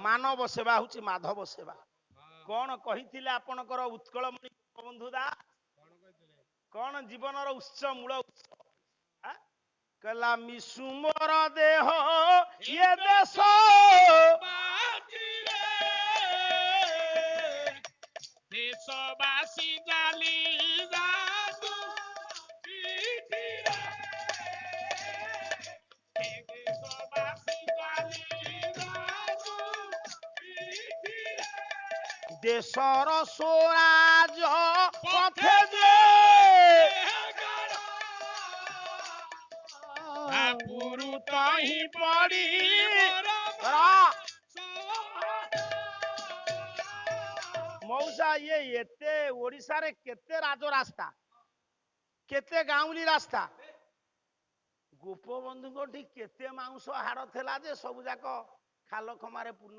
ମାନବ ସେବା ହଉଛି ମାଧବ ସେବା। କଣ କହିଥିଲେ ଆପଣଙ୍କର ଉତ୍କଳମଣି ବନ୍ଧୁ ଦା? କଣ ଜୀବନର ଉତ୍ସ ମୂଳ ଉତ୍ସ? କହିଲା ମିଶୁ ମୋର ଦେହ ଇଏ ଦେଶ ଦେଶବାସୀ ଜାଲି ଯାତୁ ଦେଶବାସୀ ଜାଲି ଯାତୁ ଦେଶର ସ୍ୱରାଜ ପଥେ ଯେ ପୁରୁତ ହିଁ ପଡ଼ି ମଉସା ଇଏ ଏତେ ଓଡିଶାରେ କେତେ ରାଜ ରାସ୍ତା, କେତେ ଗାଉଁଲି ରାସ୍ତା, ଗୋପବନ୍ଧୁଙ୍କ ଠି କେତେ ମାଉଁସ ହାଡ ଥିଲା ଯେ ସବୁ ଯାକ ଖାଲ ଖମାରେ ପୂର୍ଣ୍ଣ